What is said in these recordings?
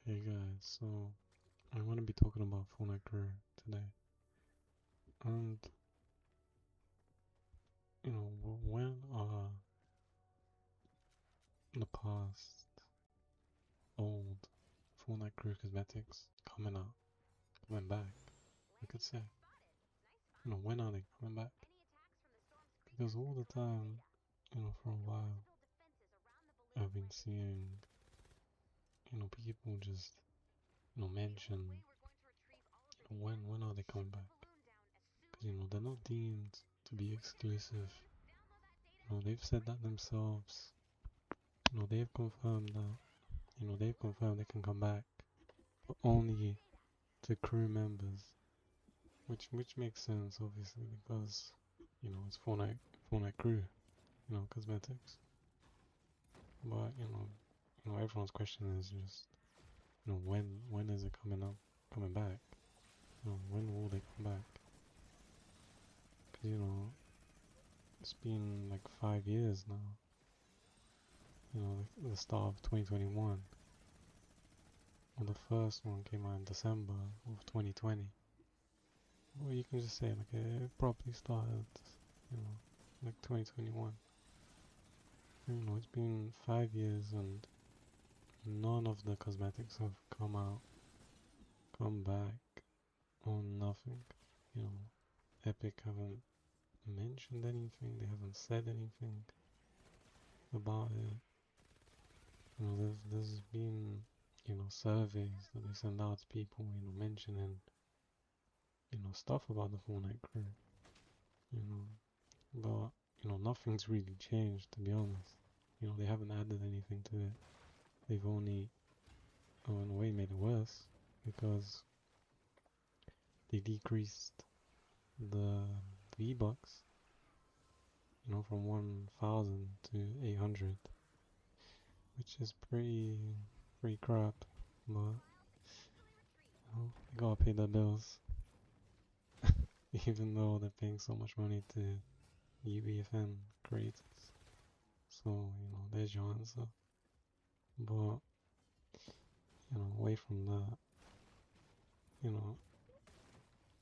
Hey guys, so I'm gonna be talking about Fortnite Crew today, and when are the past old Fortnite Crew cosmetics coming back? I could say, when are they coming back? Because all the time, for a while, I've been seeing, people just, mention, when are they coming back? Because they're not deemed to be exclusive. They've said that themselves. They've confirmed that. They've confirmed they can come back, but only to crew members, which makes sense obviously because it's Fortnite Crew, cosmetics. But everyone's question is just when is it coming back? When will they come back? Because it's been like 5 years now. Like the start of 2021. Well, the first one came out in December of 2020. Or you can just say like it probably started, like 2021. It's been 5 years and none of the cosmetics have come back, or nothing. Epic haven't mentioned anything, they haven't said anything about it. There's been, surveys that they send out to people, mentioning, stuff about the Fortnite Crew, but, nothing's really changed, to be honest. They haven't added anything to it. They've only, in a way, made it worse, because they decreased the V-Bucks, from 1,000 to 800, which is pretty crap, but, they gotta pay their bills, even though they're paying so much money to UEFN creators. So, there's your answer. But, away from that,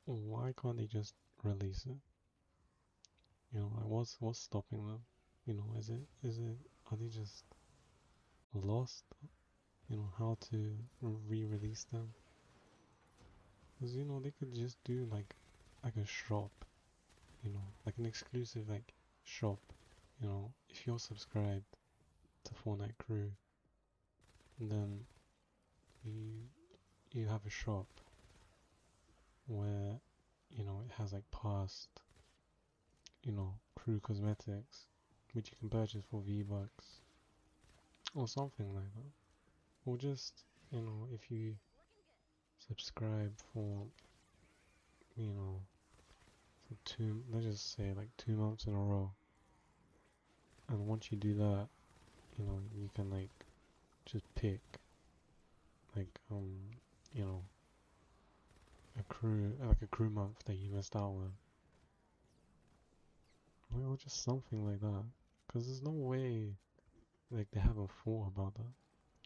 why can't they just release it? Like what's stopping them? Are they just lost? How to re-release them? Because, they could just do like a shop, like an exclusive like shop. If you're subscribed to Fortnite Crew, then you you have a shop where it has like past crew cosmetics which you can purchase for V-Bucks or something like that. Or just if you subscribe for for let's just say like 2 months in a row, and once you do that, you can like just pick like a crew month that you missed out on, or just something like that. Because there's no way like they haven't thought about that.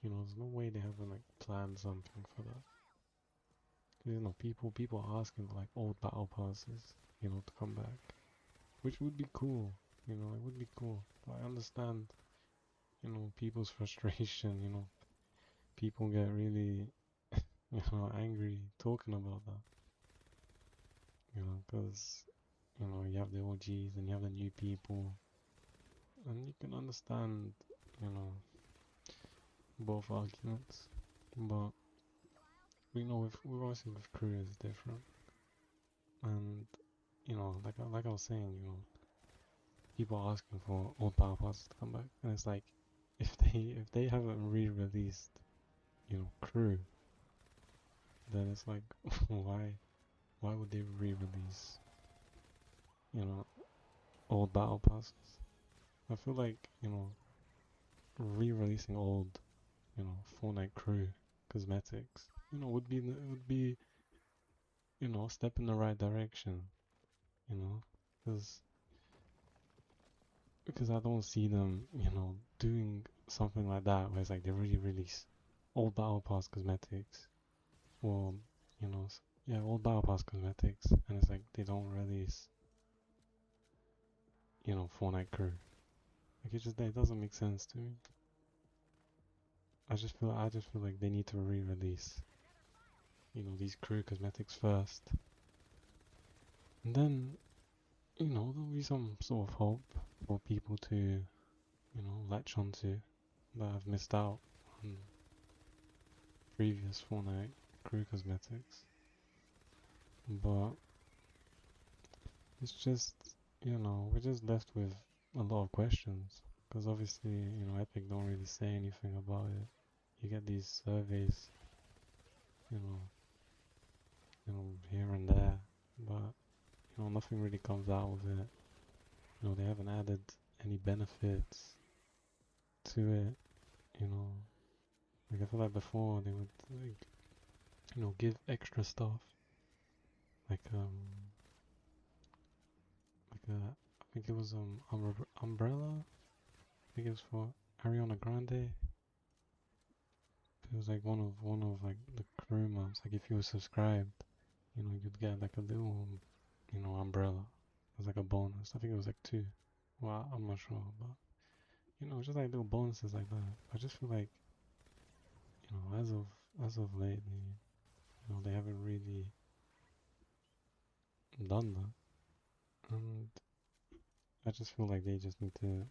There's no way they haven't like planned something for that. People are asking for like old battle passes, to come back, which would be cool. It would be cool. But I understand, people's frustration. People get really, angry talking about that. Because you have the OGs and you have the new people, and you can understand, you know, both arguments. But with obviously with crew is different, and like I was saying, people are asking for old power passes to come back, and it's like if they haven't re-released, crew, then it's like why would they re-release, you know, old battle passes? I feel like re-releasing old, Fortnite crew cosmetics, would be a step in the right direction, you know, because I don't see them, doing something like that where it's like they really release old Battle Pass cosmetics, or yeah, old Battle Pass cosmetics, and it's like they don't release, Fortnite Crew. Like it doesn't make sense to me. I just feel like they need to re-release, these Crew cosmetics first, and then, there'll be some sort of hope for people to, latch onto that have missed out on previous Fortnite Crew cosmetics. But it's just, we're just left with a lot of questions. Because obviously, Epic don't really say anything about it. You get these surveys, you know, here and there, but nothing really comes out of it. They haven't added any benefits to it. Like I feel like before they would give extra stuff, like I think it was Umbrella. I think it was for Ariana Grande. It was like one of like the crew months. Like if you were subscribed, you'd get like a little, umbrella. It was like a bonus. I think it was like two. Well, I'm not sure, but just like little bonuses like that. I just feel like, as of lately, they haven't really done that, and I just feel like they just need to,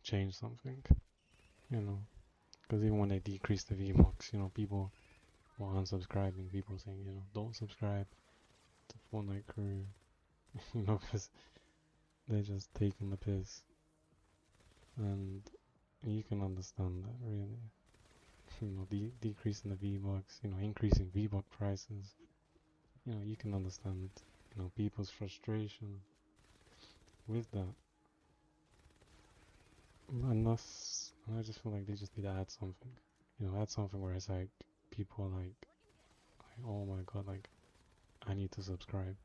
change something, because even when they decrease the V-Bucks, people were unsubscribing, people saying, don't subscribe to Fortnite Crew, because they're just taking the piss, and you can understand that, really. Decreasing the V-Bucks, increasing V-Buck prices, you can understand, people's frustration with that. And I just feel like they just need to add something. Add something where it's like, people are like, oh my god, like, I need to subscribe.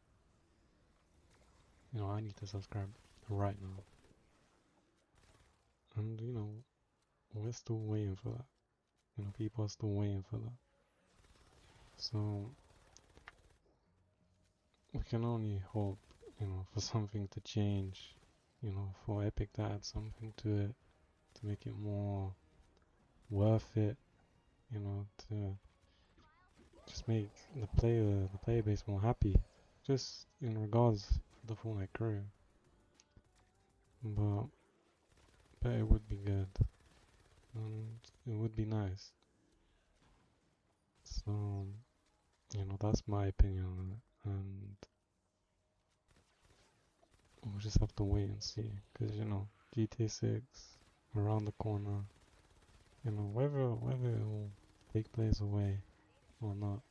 I need to subscribe right now. And, we're still waiting for that. People are still waiting for that. So, we can only hope, for something to change, for Epic to add something to it, to make it more worth it, to just make the player base more happy, just in regards to the Fortnite Crew. But it would be good, and it would be nice. So, that's my opinion on it, and we'll just have to wait and see, because GTA 6 around the corner. Whether it will take place away or not,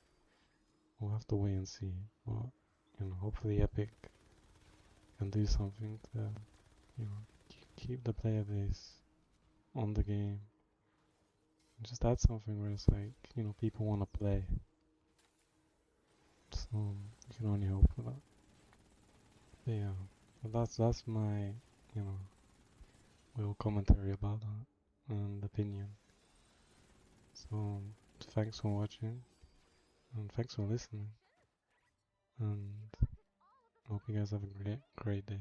we'll have to wait and see. But hopefully Epic can do something to keep the player base on the game. And just add something where it's like people want to play. So you can only hope for that. But yeah, but that's my little commentary about that and opinion. So thanks for watching, and thanks for listening, and hope you guys have a great day.